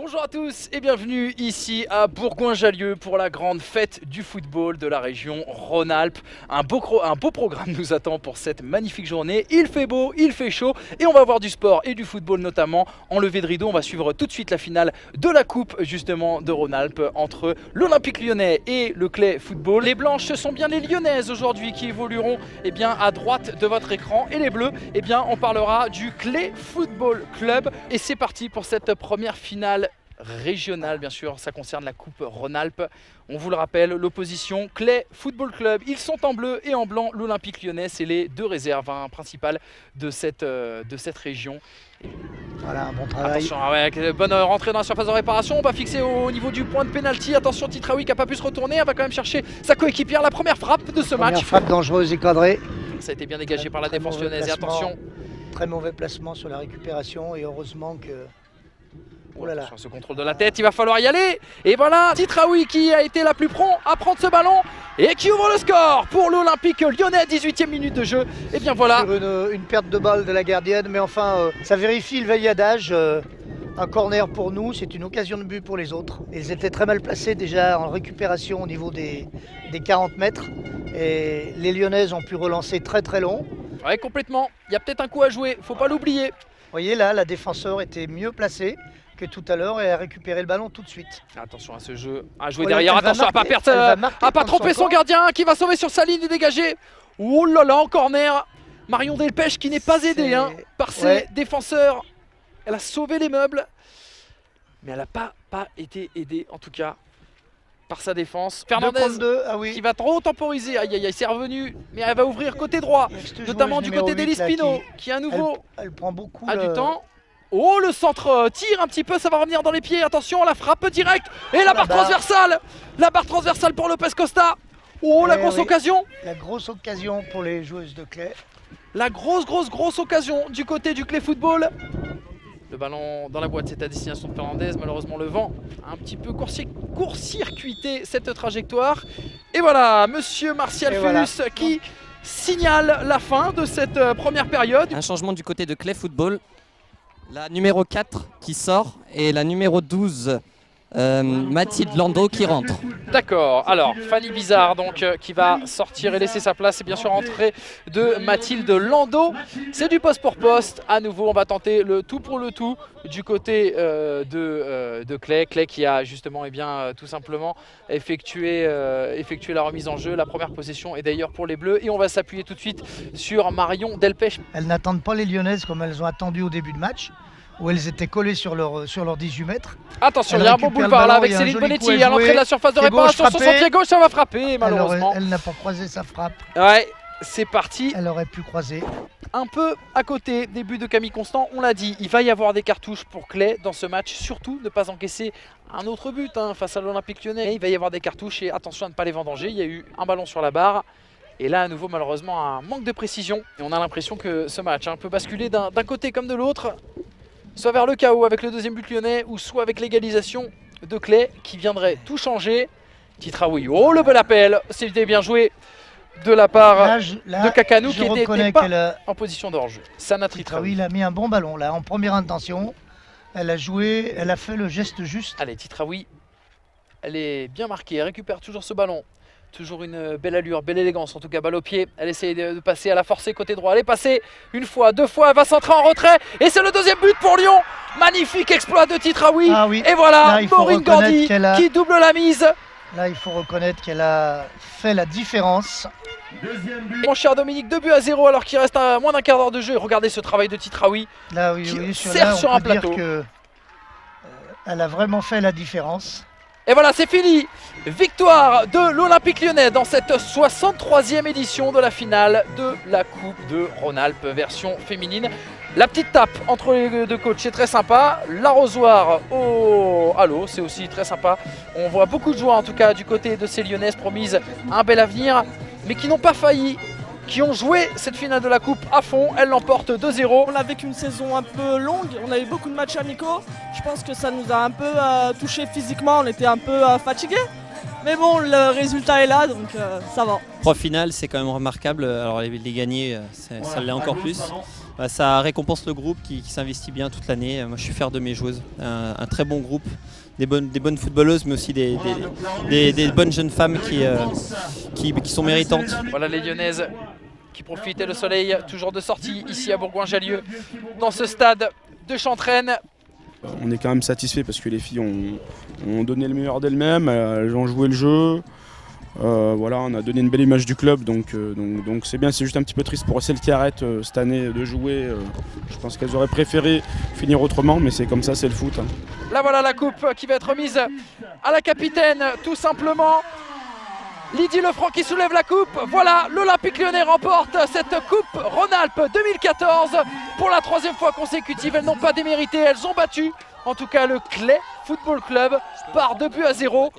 Bonjour à tous et bienvenue ici à Bourgoin-Jallieu pour la grande fête du football de la région Rhône-Alpes. Un beau programme nous attend pour cette magnifique journée. Il fait beau, il fait chaud et on va voir du sport et du football notamment. En levée de rideau, on va suivre tout de suite la finale de la coupe justement de Rhône-Alpes entre l'Olympique Lyonnais et le Clay Football. Les blanches, ce sont bien les lyonnaises aujourd'hui qui évolueront à droite de votre écran et les bleus, on parlera du Clay Football Club. Et c'est parti pour cette première finale régionale, bien sûr, ça concerne la Coupe Rhône-Alpes. On vous le rappelle, l'opposition Clay Football Club, ils sont en bleu et en blanc. L'Olympique Lyonnais, c'est les deux réserves principales de cette région. Voilà, un bon travail. Attention, bonne rentrée dans la surface de réparation. On va fixer au niveau du point de pénalty. Attention, Titraoui qui n'a pas pu se retourner. Elle va quand même chercher sa coéquipière. La première frappe de ce match. Première frappe dangereuse et cadrée. Ça a été bien dégagé par la défense lyonnaise. Et attention. Très mauvais placement sur la récupération et heureusement que... Oh là là. Sur ce contrôle de la tête, il va falloir y aller. Et voilà, Titraoui qui a été la plus prompt à prendre ce ballon et qui ouvre le score pour l'Olympique Lyonnais, 18e minute de jeu. Et bien voilà. Sur une perte de balle de la gardienne, mais enfin, ça vérifie le veilladage. Un corner pour nous, c'est une occasion de but pour les autres. Ils étaient très mal placés déjà en récupération au niveau des 40 mètres. Et les Lyonnaises ont pu relancer très très long. Ouais, complètement. Il y a peut-être un coup à jouer, faut pas l'oublier. Vous voyez là, la défenseur était mieux placée que tout à l'heure et a récupéré le ballon tout de suite. Attention à ce jeu, à jouer derrière, attention à pas tromper son gardien qui va sauver sur sa ligne et dégager. Oh là là, en corner, Marion Delpech qui n'est pas aidée par ses défenseurs. Elle a sauvé les meubles, mais elle n'a pas été aidée en tout cas par sa défense. Fernandez qui va trop temporiser, aïe aïe aïe, c'est revenu, mais elle va ouvrir côté droit, notamment du côté d'Elie Spino qui à nouveau elle prend beaucoup du temps. Oh, le centre tire un petit peu, ça va revenir dans les pieds. Attention, la frappe directe. Et la barre transversale. La barre transversale pour Lopez Costa. Oh, la grosse occasion. La grosse occasion pour les joueuses de Clay. La grosse occasion du côté du Clay Football. Le ballon dans la boîte, c'est à destination de Fernandez. Malheureusement, le vent a un petit peu court-circuité cette trajectoire. Et voilà, monsieur Martial Fulus qui signale la fin de cette première période. Un changement du côté de Clay Football. La numéro 4 qui sort et la numéro 12 Mathilde Landau qui rentre. D'accord, alors Fanny Bizarre donc qui va sortir et laisser sa place, et bien sûr entrée de Mathilde Landau. C'est du poste pour poste, à nouveau on va tenter le tout pour le tout du côté de Clay. Clay qui a justement tout simplement effectué la remise en jeu. La première possession est d'ailleurs pour les Bleus et on va s'appuyer tout de suite sur Marion Delpech. Elles n'attendent pas les Lyonnaises comme elles ont attendu au début de match, où elles étaient collées sur leurs 18 mètres. Attention, il y a un bon boulevard là avec Céline Bonetti à l'entrée de la surface de réparation sur son pied gauche, ça va frapper malheureusement. Elle n'a pas croisé sa frappe. Ouais, c'est parti. Elle aurait pu croiser. Un peu à côté des buts de Camille Constant, on l'a dit, il va y avoir des cartouches pour Clay dans ce match. Surtout ne pas encaisser un autre but face à l'Olympique Lyonnais. Il va y avoir des cartouches et attention à ne pas les vendanger. Il y a eu un ballon sur la barre. Et là, à nouveau, malheureusement, un manque de précision. Et on a l'impression que ce match peut basculer d'un côté comme de l'autre. Soit vers le chaos avec le deuxième but lyonnais, ou soit avec l'égalisation de Clay qui viendrait tout changer. Titraoui, oh le bel appel, c'était bien joué de la part de Kakanou qui n'était pas en position de hors-jeu. Sana Titraoui. Il a mis un bon ballon là, en première intention. Elle a joué, elle a fait le geste juste. Allez, Titraoui, elle est bien marquée, elle récupère toujours ce ballon. Toujours une belle allure, belle élégance, en tout cas balle au pied. Elle essaye de passer à la forcée côté droit. Elle est passée une fois, deux fois, elle va centrer en retrait. Et c'est le deuxième but pour Lyon. Magnifique exploit de Titraoui. Et voilà, Maureen Gordy qui double la mise. Là, il faut reconnaître qu'elle a fait la différence. Mon cher Dominique, 2-0 alors qu'il reste moins d'un quart d'heure de jeu. Et regardez ce travail de Titraoui qui sert sur un plateau. Elle a vraiment fait la différence. Et voilà, c'est fini. Victoire de l'Olympique Lyonnais dans cette 63e édition de la finale de la Coupe de Rhône-Alpes version féminine. La petite tape entre les deux coachs, c'est très sympa. L'arrosoir à l'eau, c'est aussi très sympa. On voit beaucoup de joie en tout cas du côté de ces Lyonnaises promises un bel avenir, mais qui n'ont pas failli, qui ont joué cette finale de la Coupe à fond. Elles l'emportent 2-0. On a vécu une saison un peu longue, on a eu beaucoup de matchs amicaux. Je pense que ça nous a un peu touché physiquement, on était un peu fatigués. Mais bon, le résultat est là, donc ça va. Pro final, c'est quand même remarquable. Alors les gagner, ça l'est encore plus. ça récompense le groupe qui s'investit bien toute l'année. Moi je suis fier de mes joueuses, un très bon groupe, des bonnes footballeuses mais aussi des bonnes jeunes femmes qui sont méritantes. Voilà les Lyonnaises qui profitent et le soleil toujours de sortie ici à Bourgoin-Jallieu dans ce stade de Chantraine. On est quand même satisfait parce que les filles ont donné le meilleur d'elles-mêmes, elles ont joué le jeu. Voilà, on a donné une belle image du club, donc c'est bien. C'est juste un petit peu triste pour celles qui arrêtent cette année de jouer. Je pense qu'elles auraient préféré finir autrement, mais c'est comme ça, c'est le foot. Là voilà la coupe qui va être remise à la capitaine, tout simplement. Lydie Lefranc qui soulève la coupe. Voilà, l'Olympique Lyonnais remporte cette coupe Rhône-Alpes 2014 pour la 3e fois consécutive. Elles n'ont pas démérité, elles ont battu en tout cas le Clay Football Club par 2-0.